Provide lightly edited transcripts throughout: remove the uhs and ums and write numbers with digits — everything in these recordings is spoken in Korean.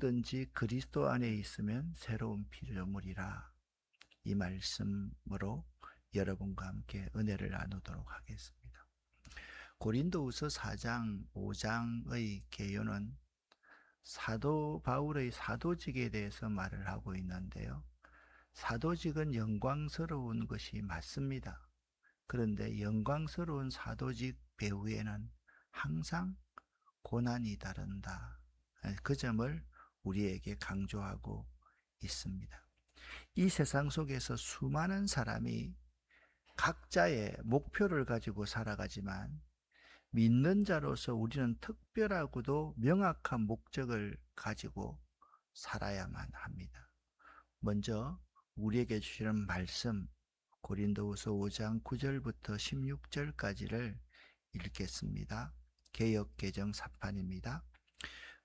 누구든지 그리스도 안에 있으면 새로운 피조물이라. 이 말씀으로 여러분과 함께 은혜를 나누도록 하겠습니다. 고린도후서 4장 5장의 개요는 사도 바울의 사도직에 대해서 말을 하고 있는데요. 사도직은 영광스러운 것이 맞습니다. 그런데 영광스러운 사도직 배후에는 항상 고난이 따른다. 그 점을 우리에게 강조하고 있습니다. 이 세상 속에서 수많은 사람이 각자의 목표를 가지고 살아가지만 믿는 자로서 우리는 특별하고도 명확한 목적을 가지고 살아야만 합니다. 먼저 우리에게 주시는 말씀, 고린도후서 5장 9절부터 16절까지를 읽겠습니다. 개역 개정 사판입니다.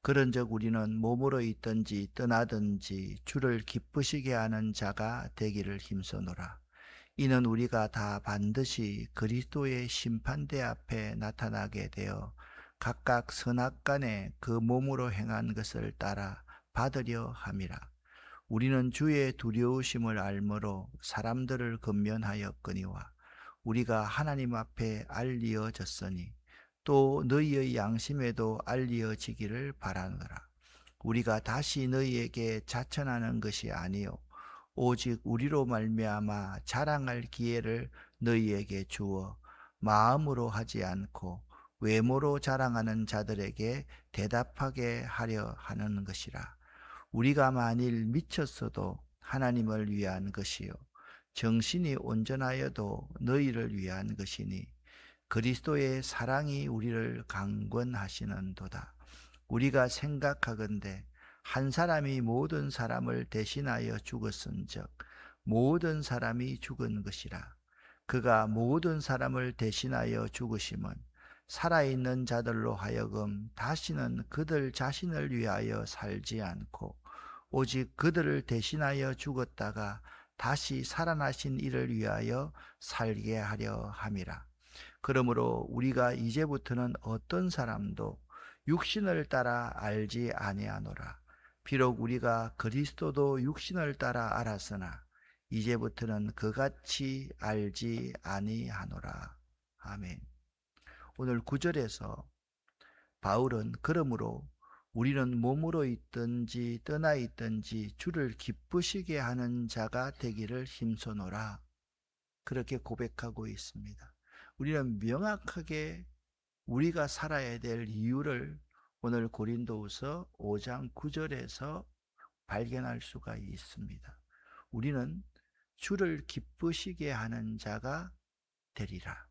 그런즉 우리는 몸으로 있든지 떠나든지 주를 기쁘시게 하는 자가 되기를 힘써노라. 이는 우리가 다 반드시 그리스도의 심판대 앞에 나타나게 되어 각각 선악간에 그 몸으로 행한 것을 따라 받으려 함이라. 우리는 주의 두려우심을 알므로 사람들을 권면하였거니와 우리가 하나님 앞에 알리어졌으니 또 너희의 양심에도 알리어지기를 바라노라. 우리가 다시 너희에게 자천하는 것이 아니요 오직 우리로 말미암아 자랑할 기회를 너희에게 주어 마음으로 하지 않고 외모로 자랑하는 자들에게 대답하게 하려 하는 것이라. 우리가 만일 미쳤어도 하나님을 위한 것이요 정신이 온전하여도 너희를 위한 것이니 그리스도의 사랑이 우리를 강권하시는도다. 우리가 생각하건대 한 사람이 모든 사람을 대신하여 죽었은즉 모든 사람이 죽은 것이라. 그가 모든 사람을 대신하여 죽으심은 살아있는 자들로 하여금 다시는 그들 자신을 위하여 살지 않고 오직 그들을 대신하여 죽었다가 다시 살아나신 이를 위하여 살게 하려 함이라. 그러므로 우리가 이제부터는 어떤 사람도 육신을 따라 알지 아니하노라. 비록 우리가 그리스도도 육신을 따라 알았으나 이제부터는 그같이 알지 아니하노라. 아멘. 오늘 9절에서 바울은 그러므로 우리는 몸으로 있든지 떠나 있든지 주를 기쁘시게 하는 자가 되기를 힘써노라. 그렇게 고백하고 있습니다. 우리는 명확하게 우리가 살아야 될 이유를 오늘 고린도후서 5장 9절에서 발견할 수가 있습니다. 우리는 주를 기쁘시게 하는 자가 되리라.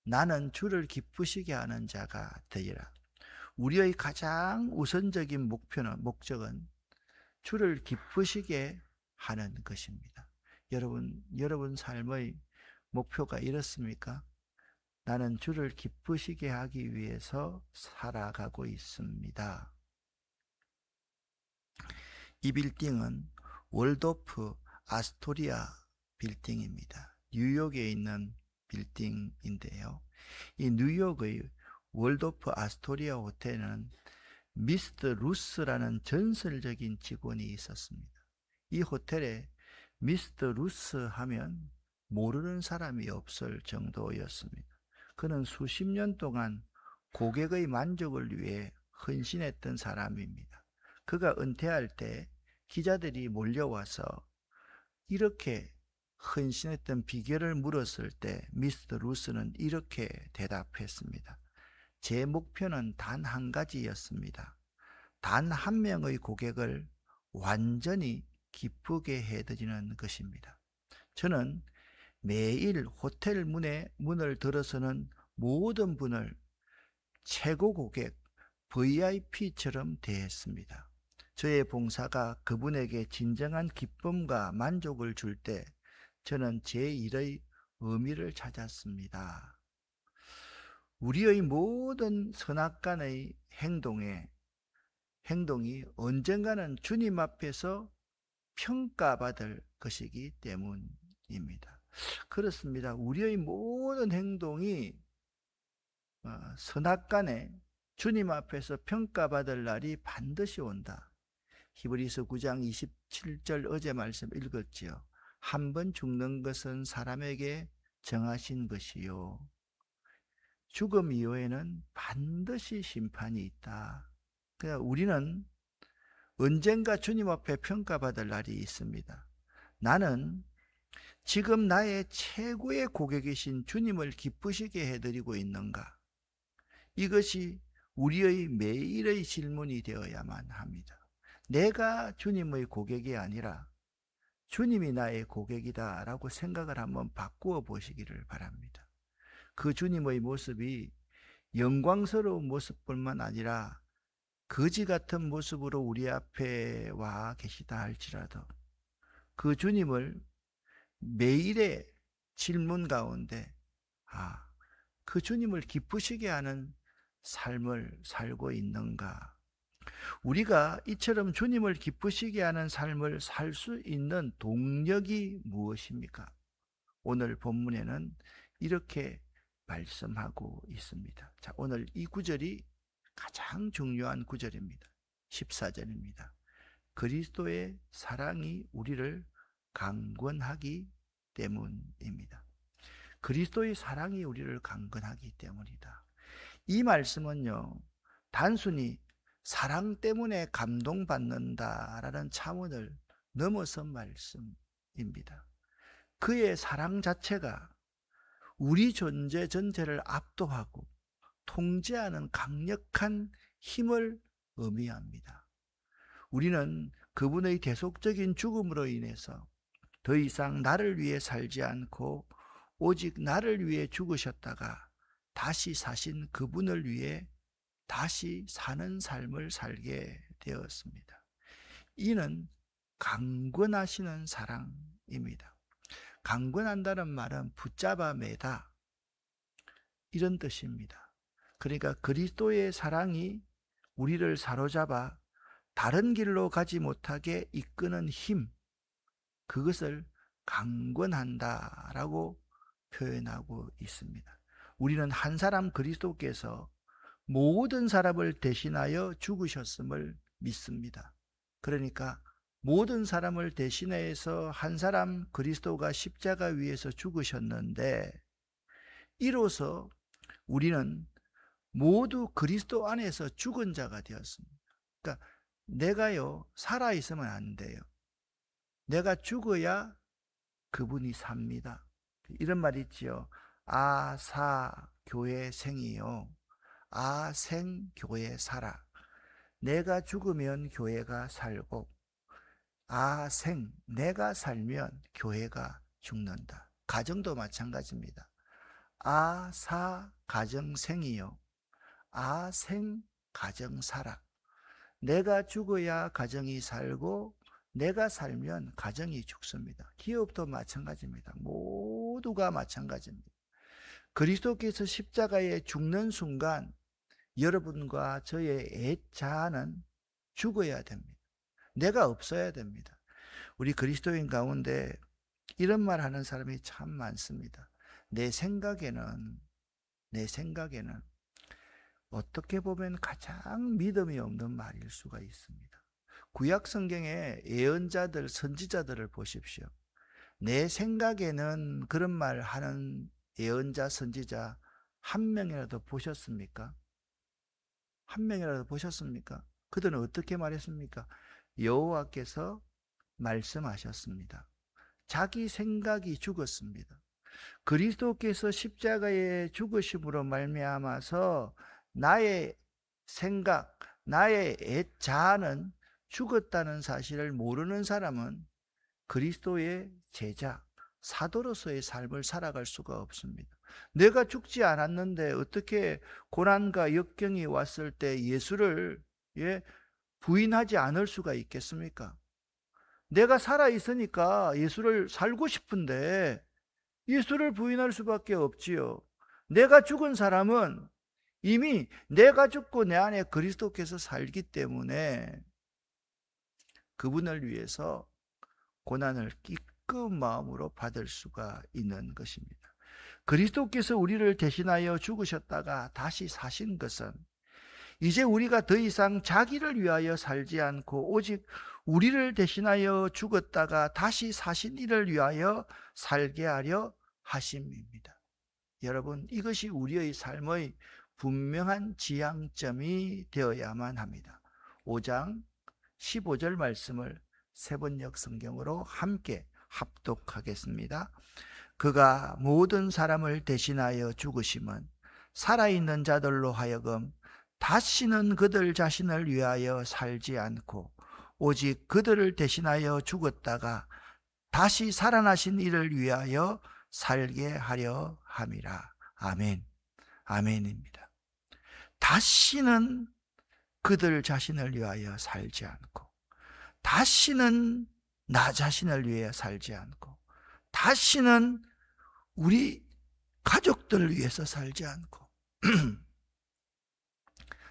나는 주를 기쁘시게 하는 자가 되리라. 우리의 가장 우선적인 목적은 주를 기쁘시게 하는 것입니다. 여러분 삶의 목표가 이렇습니까? 나는 주를 기쁘시게 하기 위해서 살아가고 있습니다. 이 빌딩은 월도프 아스토리아 빌딩입니다. 뉴욕에 있는 빌딩인데요. 이 뉴욕의 월도프 아스토리아 호텔은 미스터 루스라는 전설적인 직원이 있었습니다. 이 호텔에 미스터 루스 하면 모르는 사람이 없을 정도였습니다. 그는 수십 년 동안 고객의 만족을 위해 헌신했던 사람입니다. 그가 은퇴할 때 기자들이 몰려와서 이렇게 헌신했던 비결을 물었을 때 미스터 루스는 이렇게 대답했습니다. 제 목표는 단 한 가지였습니다. 단 한 명의 고객을 완전히 기쁘게 해드리는 것입니다. 저는 매일 호텔 문을 들어서는 모든 분을 최고 고객, VIP처럼 대했습니다. 저의 봉사가 그분에게 진정한 기쁨과 만족을 줄 때 저는 제 일의 의미를 찾았습니다. 우리의 모든 선악간의 행동이 언젠가는 주님 앞에서 평가받을 것이기 때문입니다. 그렇습니다. 우리의 모든 행동이 선악간에 주님 앞에서 평가받을 날이 반드시 온다. 히브리서 9장 27절 어제 말씀 읽었지요. 한 번 죽는 것은 사람에게 정하신 것이요, 죽음 이후에는 반드시 심판이 있다. 그러니까 우리는 언젠가 주님 앞에 평가받을 날이 있습니다. 나는 지금 나의 최고의 고객이신 주님을 기쁘시게 해드리고 있는가? 이것이 우리의 매일의 질문이 되어야만 합니다. 내가 주님의 고객이 아니라 주님이 나의 고객이다라고 생각을 한번 바꾸어 보시기를 바랍니다. 그 주님의 모습이 영광스러운 모습뿐만 아니라 거지 같은 모습으로 우리 앞에 와 계시다 할지라도 그 주님을 매일의 질문 가운데 그 주님을 기쁘시게 하는 삶을 살고 있는가? 우리가 이처럼 주님을 기쁘시게 하는 삶을 살 수 있는 동력이 무엇입니까? 오늘 본문에는 이렇게 말씀하고 있습니다. 자, 오늘 이 구절이 가장 중요한 구절입니다. 14절입니다. 그리스도의 사랑이 우리를 강권하기 때문입니다. 그리스도의 사랑이 우리를 강권하기 때문이다. 이 말씀은요, 단순히 사랑 때문에 감동받는다라는 차원을 넘어선 말씀입니다. 그의 사랑 자체가 우리 존재 전체를 압도하고 통제하는 강력한 힘을 의미합니다. 우리는 그분의 대속적인 죽음으로 인해서 더 이상 나를 위해 살지 않고 오직 나를 위해 죽으셨다가 다시 사신 그분을 위해 다시 사는 삶을 살게 되었습니다. 이는 강권하시는 사랑입니다. 강권한다는 말은 붙잡아 매다, 이런 뜻입니다. 그러니까 그리스도의 사랑이 우리를 사로잡아 다른 길로 가지 못하게 이끄는 힘, 그것을 강권한다라고 표현하고 있습니다. 우리는 한 사람 그리스도께서 모든 사람을 대신하여 죽으셨음을 믿습니다. 그러니까 모든 사람을 대신해서 한 사람 그리스도가 십자가 위에서 죽으셨는데 이로써 우리는 모두 그리스도 안에서 죽은 자가 되었습니다. 그러니까 내가요 살아있으면 안 돼요. 내가 죽어야 그분이 삽니다. 이런 말 있지요. 아사 교회 생이요, 아생 교회 살아. 내가 죽으면 교회가 살고 아생, 내가 살면 교회가 죽는다. 가정도 마찬가지입니다. 아사 가정생이요, 아생 가정 살아. 내가 죽어야 가정이 살고 내가 살면 가정이 죽습니다. 기업도 마찬가지입니다. 모두가 마찬가지입니다. 그리스도께서 십자가에 죽는 순간 여러분과 저의 옛 자아는 죽어야 됩니다. 내가 없어야 됩니다. 우리 그리스도인 가운데 이런 말 하는 사람이 참 많습니다. 내 생각에는 어떻게 보면 가장 믿음이 없는 말일 수가 있습니다. 구약 성경의 예언자들, 선지자들을 보십시오. 내 생각에는 그런 말 하는 예언자, 선지자 한 명이라도 보셨습니까? 한 명이라도 보셨습니까? 그들은 어떻게 말했습니까? 여호와께서 말씀하셨습니다. 자기 생각이 죽었습니다. 그리스도께서 십자가에 죽으심으로 말미암아서 나의 생각, 나의 옛 자아는 죽었다는 사실을 모르는 사람은 그리스도의 제자, 사도로서의 삶을 살아갈 수가 없습니다. 내가 죽지 않았는데 어떻게 고난과 역경이 왔을 때 예수를 부인하지 않을 수가 있겠습니까? 내가 살아있으니까 예수를 살고 싶은데 예수를 부인할 수밖에 없지요. 내가 죽은 사람은 이미 내가 죽고 내 안에 그리스도께서 살기 때문에 그분을 위해서 고난을 기꺼운 마음으로 받을 수가 있는 것입니다. 그리스도께서 우리를 대신하여 죽으셨다가 다시 사신 것은 이제 우리가 더 이상 자기를 위하여 살지 않고 오직 우리를 대신하여 죽었다가 다시 사신 이를 위하여 살게 하려 하심입니다. 여러분, 이것이 우리의 삶의 분명한 지향점이 되어야만 합니다. 5장 15절 말씀을 세번역 성경으로 함께 합독하겠습니다. 그가 모든 사람을 대신하여 죽으심은 살아있는 자들로 하여금 다시는 그들 자신을 위하여 살지 않고 오직 그들을 대신하여 죽었다가 다시 살아나신 이를 위하여 살게 하려 함이라. 아멘. 아멘입니다. 다시는 그들 자신을 위하여 살지 않고, 다시는 나 자신을 위해 살지 않고, 다시는 우리 가족들을 위해서 살지 않고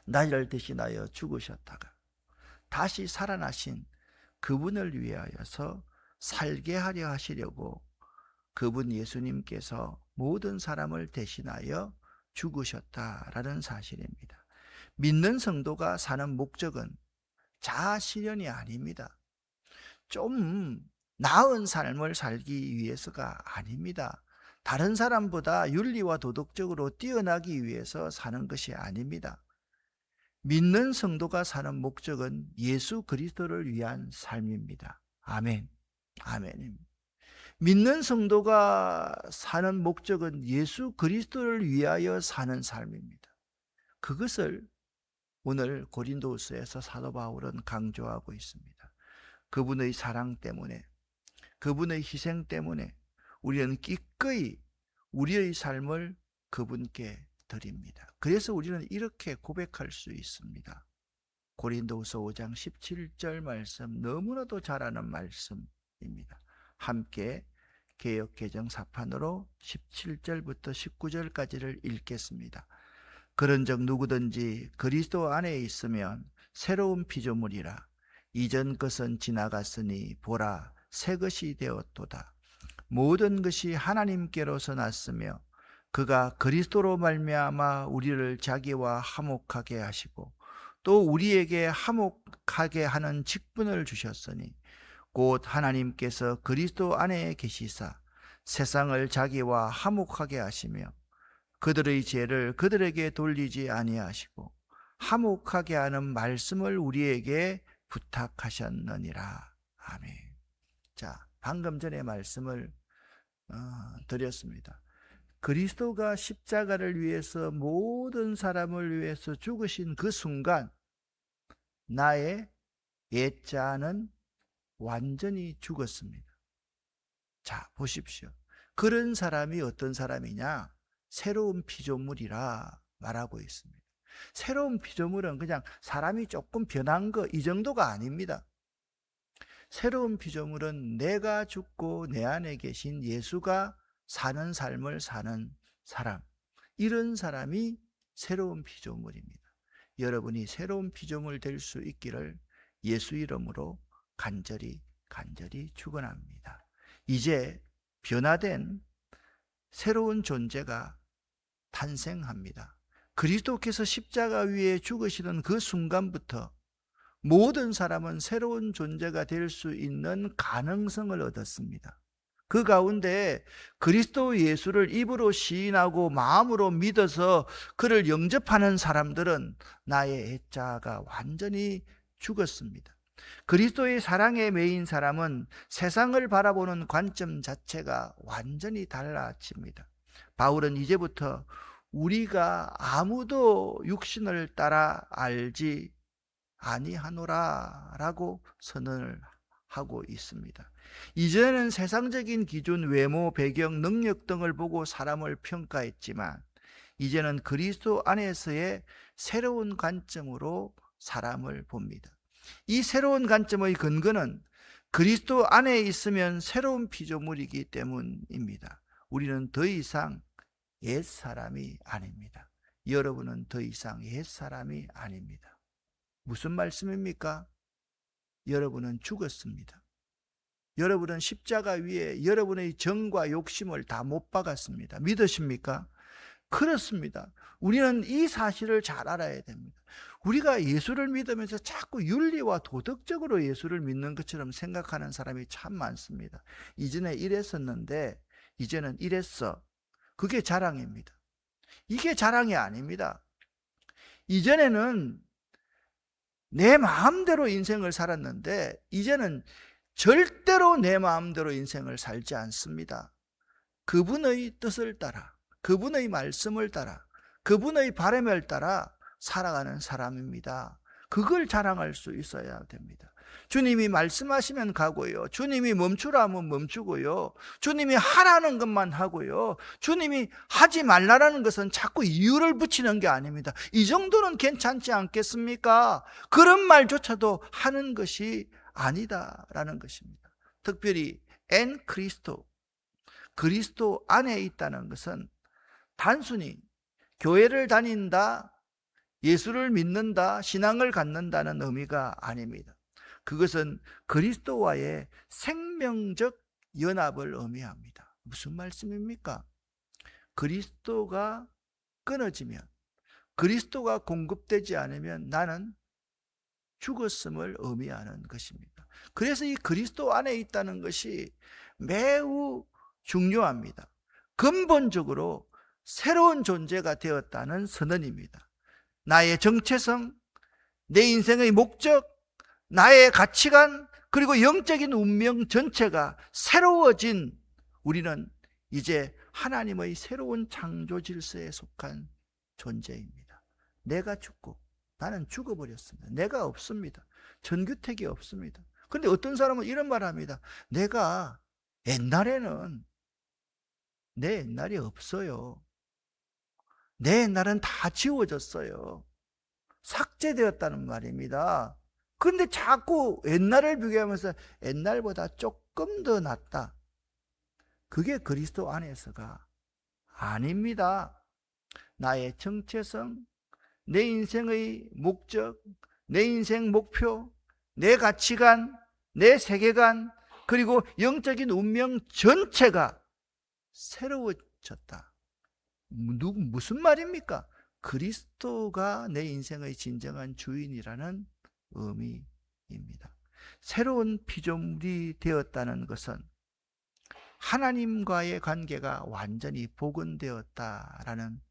나를 대신하여 죽으셨다가 다시 살아나신 그분을 위하여서 살게 하려 하시려고 그분 예수님께서 모든 사람을 대신하여 죽으셨다라는 사실입니다. 믿는 성도가 사는 목적은 자아 실현이 아닙니다. 좀 나은 삶을 살기 위해서가 아닙니다. 다른 사람보다 윤리와 도덕적으로 뛰어나기 위해서 사는 것이 아닙니다. 믿는 성도가 사는 목적은 예수 그리스도를 위한 삶입니다. 아멘. 아멘입니다. 믿는 성도가 사는 목적은 예수 그리스도를 위하여 사는 삶입니다. 그것을 오늘 고린도후서에서 사도 바울은 강조하고 있습니다. 그분의 사랑 때문에, 그분의 희생 때문에 우리는 기꺼이 우리의 삶을 그분께 드립니다. 그래서 우리는 이렇게 고백할 수 있습니다. 고린도후서 5장 17절 말씀, 너무나도 잘 아는 말씀입니다. 함께 개역개정 사판으로 17절부터 19절까지를 읽겠습니다. 그런즉 누구든지 그리스도 안에 있으면 새로운 피조물이라. 이전 것은 지나갔으니 보라 새 것이 되었도다. 모든 것이 하나님께로서 났으며 그가 그리스도로 말미암아 우리를 자기와 화목하게 하시고 또 우리에게 화목하게 하는 직분을 주셨으니 곧 하나님께서 그리스도 안에 계시사 세상을 자기와 화목하게 하시며 그들의 죄를 그들에게 돌리지 아니하시고 화목하게 하는 말씀을 우리에게 부탁하셨느니라. 아멘. 자, 방금 전에 말씀을 드렸습니다. 그리스도가 십자가를 위해서 모든 사람을 위해서 죽으신 그 순간 나의 옛자는 완전히 죽었습니다. 자, 보십시오. 그런 사람이 어떤 사람이냐? 새로운 피조물이라 말하고 있습니다. 새로운 피조물은 그냥 사람이 조금 변한 거 이 정도가 아닙니다. 새로운 피조물은 내가 죽고 내 안에 계신 예수가 사는 삶을 사는 사람, 이런 사람이 새로운 피조물입니다. 여러분이 새로운 피조물 될 수 있기를 예수 이름으로 간절히 축원합니다. 이제 변화된 새로운 존재가 탄생합니다. 그리스도께서 십자가 위에 죽으시는 그 순간부터 모든 사람은 새로운 존재가 될 수 있는 가능성을 얻었습니다. 그 가운데 그리스도 예수를 입으로 시인하고 마음으로 믿어서 그를 영접하는 사람들은 나의 옛자가 완전히 죽었습니다. 그리스도의 사랑에 매인 사람은 세상을 바라보는 관점 자체가 완전히 달라집니다. 바울은 이제부터 우리가 아무도 육신을 따라 알지 아니하노라 라고 선언을 하고 있습니다. 이전에는 세상적인 기준, 외모, 배경, 능력 등을 보고 사람을 평가했지만 이제는 그리스도 안에서의 새로운 관점으로 사람을 봅니다. 이 새로운 관점의 근거는 그리스도 안에 있으면 새로운 피조물이기 때문입니다. 우리는 더 이상 옛사람이 아닙니다. 여러분은 더 이상 옛사람이 아닙니다. 무슨 말씀입니까? 여러분은 죽었습니다. 여러분은 십자가 위에 여러분의 정과 욕심을 다 못 박았습니다. 믿으십니까? 그렇습니다. 우리는 이 사실을 잘 알아야 됩니다. 우리가 예수를 믿으면서 자꾸 윤리와 도덕적으로 예수를 믿는 것처럼 생각하는 사람이 참 많습니다. 이전에 이랬었는데 이제는 이랬어. 그게 자랑입니다. 이게 자랑이 아닙니다. 이전에는 내 마음대로 인생을 살았는데 이제는 절대로 내 마음대로 인생을 살지 않습니다. 그분의 뜻을 따라, 그분의 말씀을 따라, 그분의 바람을 따라 살아가는 사람입니다. 그걸 자랑할 수 있어야 됩니다. 주님이 말씀하시면 가고요. 주님이 멈추라 하면 멈추고요. 주님이 하라는 것만 하고요. 주님이 하지 말라는 것은 자꾸 이유를 붙이는 게 아닙니다. 이 정도는 괜찮지 않겠습니까? 그런 말조차도 하는 것이 아니다라는 것입니다. 특별히 엔 그리스도, 그리스도 안에 있다는 것은 단순히 교회를 다닌다, 예수를 믿는다, 신앙을 갖는다는 의미가 아닙니다. 그것은 그리스도와의 생명적 연합을 의미합니다. 무슨 말씀입니까? 그리스도가 끊어지면, 그리스도가 공급되지 않으면 나는 죽었음을 의미하는 것입니다. 그래서 이 그리스도 안에 있다는 것이 매우 중요합니다. 근본적으로 새로운 존재가 되었다는 선언입니다. 나의 정체성, 내 인생의 목적, 나의 가치관, 그리고 영적인 운명 전체가 새로워진 우리는 이제 하나님의 새로운 창조 질서에 속한 존재입니다. 내가 죽고 나는 죽어버렸습니다. 내가 없습니다. 전규택이 없습니다. 그런데 어떤 사람은 이런 말을 합니다. 내가 옛날에는 내 옛날이 없어요. 내 옛날은 다 지워졌어요. 삭제되었다는 말입니다. 그런데 자꾸 옛날을 비교하면서 옛날보다 조금 더 낫다. 그게 그리스도 안에서가 아닙니다. 나의 정체성, 내 인생의 목적, 내 인생 목표, 내 가치관, 내 세계관, 그리고 영적인 운명 전체가 새로워졌다. 무슨 말입니까? 그리스도가 내 인생의 진정한 주인이라는 의미입니다. 새로운 피조물이 되었다는 것은 하나님과의 관계가 완전히 복원되었다라는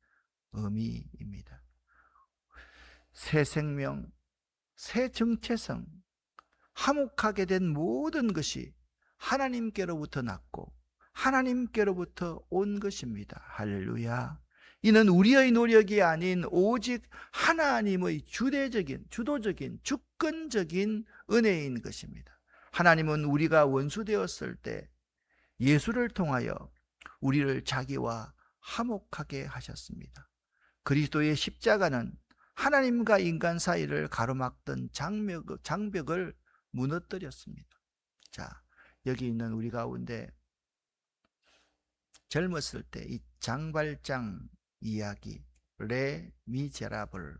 의미입니다. 새 생명, 새 정체성, 화목하게 된 모든 것이 하나님께로부터 났고 하나님께로부터 온 것입니다. 할렐루야. 이는 우리의 노력이 아닌 오직 하나님의 주도적인 주권적인 은혜인 것입니다. 하나님은 우리가 원수되었을 때 예수를 통하여 우리를 자기와 화목하게 하셨습니다. 그리스도의 십자가는 하나님과 인간 사이를 가로막던 장벽을 무너뜨렸습니다. 자, 여기 있는 우리 가운데 젊었을 때 이 장발장 이야기, 레 미제라블,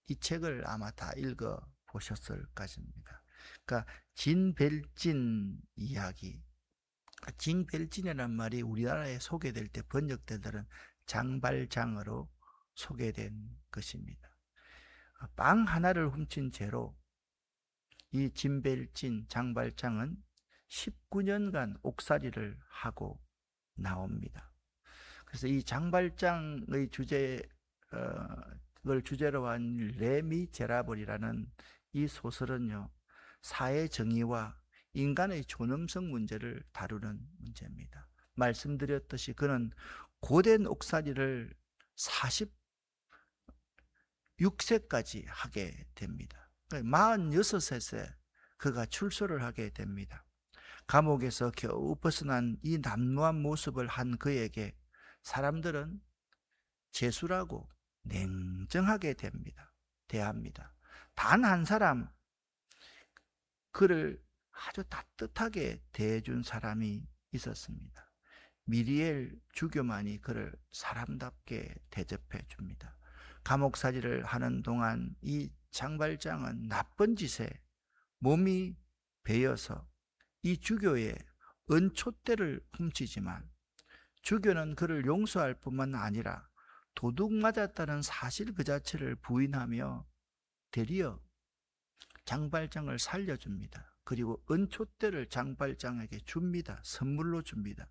이 책을 아마 다 읽어 보셨을 것입니다. 그러니까 진벨진 이야기, 진벨진이라는 말이 우리나라에 소개될 때 번역될 때는 장발장으로 소개된 것입니다. 빵 하나를 훔친 죄로 이 진벨진 장발장은 19년간 옥살이를 하고 나옵니다. 그래서 이 장발장의 을 주제로 한 레미제라블이라는 이 소설은요, 사회 정의와 인간의 존엄성 문제를 다루는 문제입니다. 말씀드렸듯이 그는 고된 옥살이를 46세까지 하게 됩니다. 46세 그가 출소를 하게 됩니다. 감옥에서 겨우 벗어난 이 남루한 모습을 한 그에게 사람들은 재수라고 냉정하게 대합니다. 단 한 사람, 그를 아주 따뜻하게 대해준 사람이 있었습니다. 미리엘 주교만이 그를 사람답게 대접해 줍니다. 감옥살이를 하는 동안 이 장발장은 나쁜 짓에 몸이 베어서 이 주교의 은촛대를 훔치지만 주교는 그를 용서할 뿐만 아니라 도둑 맞았다는 사실 그 자체를 부인하며 되리어 장발장을 살려줍니다. 그리고 은촛대를 장발장에게 줍니다. 선물로 줍니다.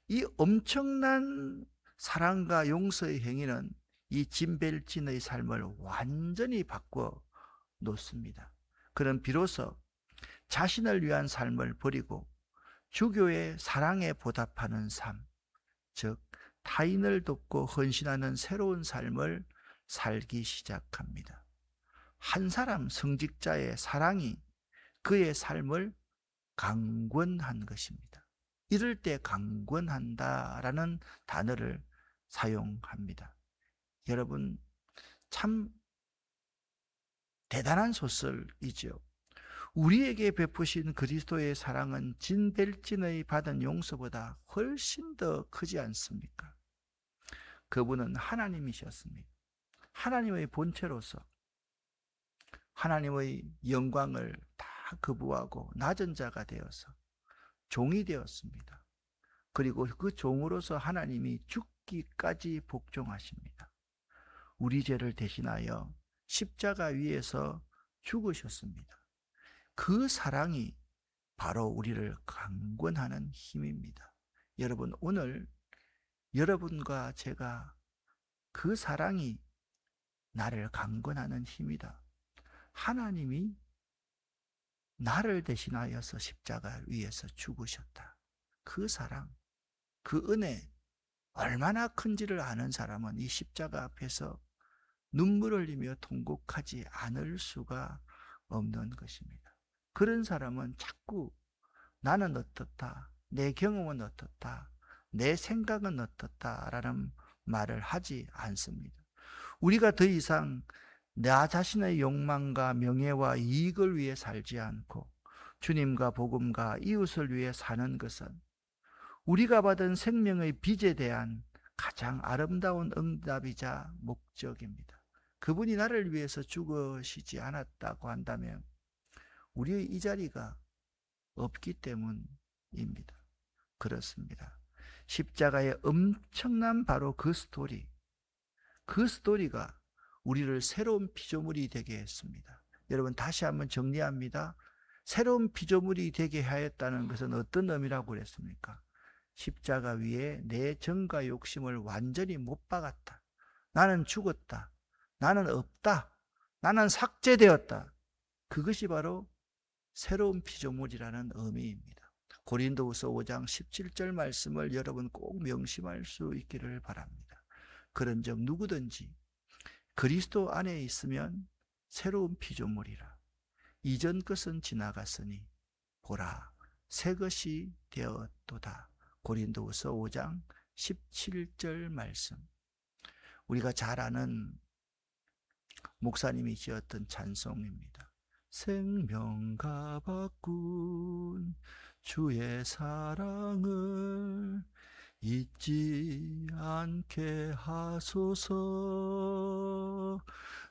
이 엄청난 사랑과 용서의 행위는 이 진벨진의 삶을 완전히 바꿔 놓습니다. 그는 비로소 자신을 위한 삶을 버리고 주교의 사랑에 보답하는 삶, 즉 타인을 돕고 헌신하는 새로운 삶을 살기 시작합니다. 한 사람 성직자의 사랑이 그의 삶을 강권한 것입니다. 이럴 때 강권한다라는 단어를 사용합니다. 여러분, 참 대단한 소설이죠. 우리에게 베푸신 그리스도의 사랑은 진벨진의 받은 용서보다 훨씬 더 크지 않습니까? 그분은 하나님이셨습니다. 하나님의 본체로서 하나님의 영광을 다 거부하고 낮은 자가 되어서 종이 되었습니다. 그리고 그 종으로서 하나님이 죽기까지 복종하십니다. 우리 죄를 대신하여 십자가 위에서 죽으셨습니다. 그 사랑이 바로 우리를 강권하는 힘입니다. 여러분, 오늘 여러분과 제가 그 사랑이 나를 강권하는 힘이다. 하나님이 나를 대신하여서 십자가 위에서 죽으셨다. 그 사랑, 그 은혜 얼마나 큰지를 아는 사람은 이 십자가 앞에서 눈물 흘리며 통곡하지 않을 수가 없는 것입니다. 그런 사람은 자꾸 나는 어떻다, 내 경험은 어떻다, 내 생각은 어떻다라는 말을 하지 않습니다. 우리가 더 이상 나 자신의 욕망과 명예와 이익을 위해 살지 않고 주님과 복음과 이웃을 위해 사는 것은 우리가 받은 생명의 빚에 대한 가장 아름다운 응답이자 목적입니다. 그분이 나를 위해서 죽으시지 않았다고 한다면 우리의 이 자리가 없기 때문입니다. 그렇습니다. 십자가의 엄청난 바로 그 스토리가 우리를 새로운 피조물이 되게 했습니다. 여러분, 다시 한번 정리합니다. 새로운 피조물이 되게 하였다는 것은 어떤 의미라고 그랬습니까? 십자가 위에 내 정과 욕심을 완전히 못 박았다. 나는 죽었다. 나는 없다. 나는 삭제되었다. 그것이 바로 새로운 피조물이라는 의미입니다. 고린도후서 5장 17절 말씀을 여러분 꼭 명심할 수 있기를 바랍니다. 그런즉 누구든지 그리스도 안에 있으면 새로운 피조물이라. 이전 것은 지나갔으니 보라 새 것이 되었도다. 고린도후서 5장 17절 말씀. 우리가 잘 아는 목사님이 지었던 찬송입니다. 생명과 바꾼 주의 사랑을 잊지 않게 하소서.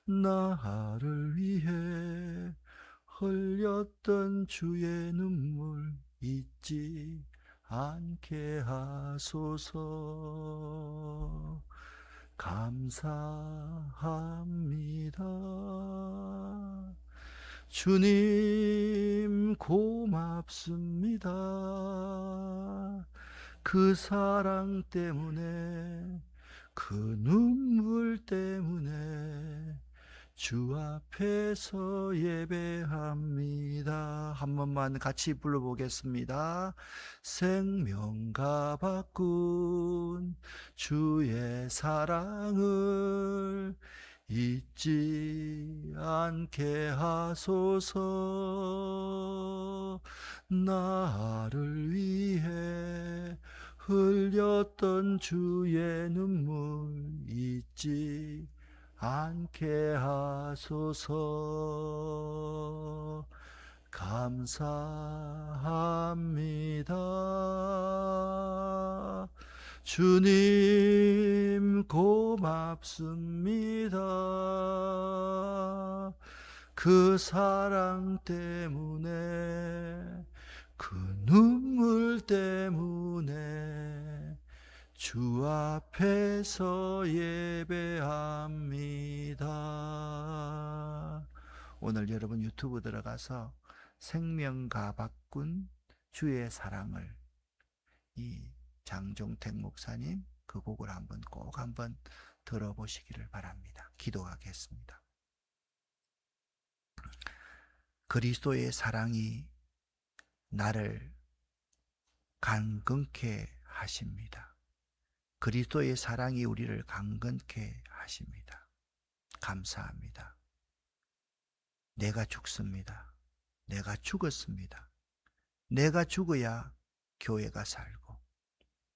나를 위해 흘렸던 주의 눈물 잊지 않게 하소서. 감사합니다. 주님 고맙습니다. 그 사랑 때문에, 그 눈물 때문에 주 앞에서 예배합니다. 한 번만 같이 불러보겠습니다. 생명과 바꾼 주의 사랑을 잊지 않게 하소서. 나를 위해 흘렸던 주의 눈물 잊지 않게 하소서. 감사합니다. 주님 고맙습니다. 그 사랑 때문에, 그 눈물 때문에 주 앞에서 위에서 예배합니다. 오늘 여러분 유튜브 들어가서 생명가 바꾼 주의 사랑을, 이 장종택 목사님 그 곡을 꼭 한번 들어보시기를 바랍니다. 기도하겠습니다. 그리스도의 사랑이 나를 강건케 하십니다. 그리스도의 사랑이 우리를 강건케 하십니다. 감사합니다. 내가 죽습니다. 내가 죽었습니다. 내가 죽어야 교회가 살고,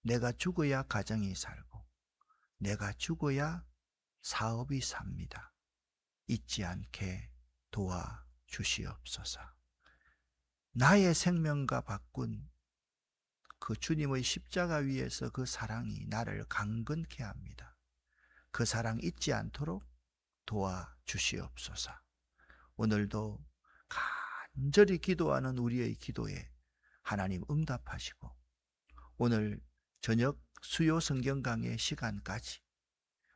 내가 죽어야 가정이 살고, 내가 죽어야 사업이 삽니다. 잊지 않게 도와주시옵소서. 나의 생명과 바꾼 그 주님의 십자가 위에서 그 사랑이 나를 강건케 합니다. 그 사랑 잊지 않도록 도와주시옵소서. 오늘도 간절히 기도하는 우리의 기도에 하나님 응답하시고, 오늘 저녁 수요 성경 강의 시간까지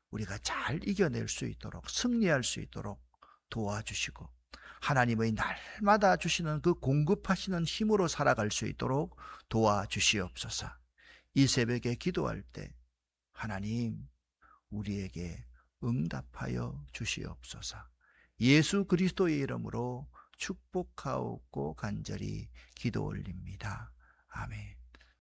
우리가 잘 이겨낼 수 있도록, 승리할 수 있도록 도와주시고, 하나님의 날마다 주시는 그 공급하시는 힘으로 살아갈 수 있도록 도와주시옵소서. 이 새벽에 기도할 때 하나님 우리에게 응답하여 주시옵소서. 예수 그리스도의 이름으로 축복하옵고 간절히 기도 올립니다. 아멘.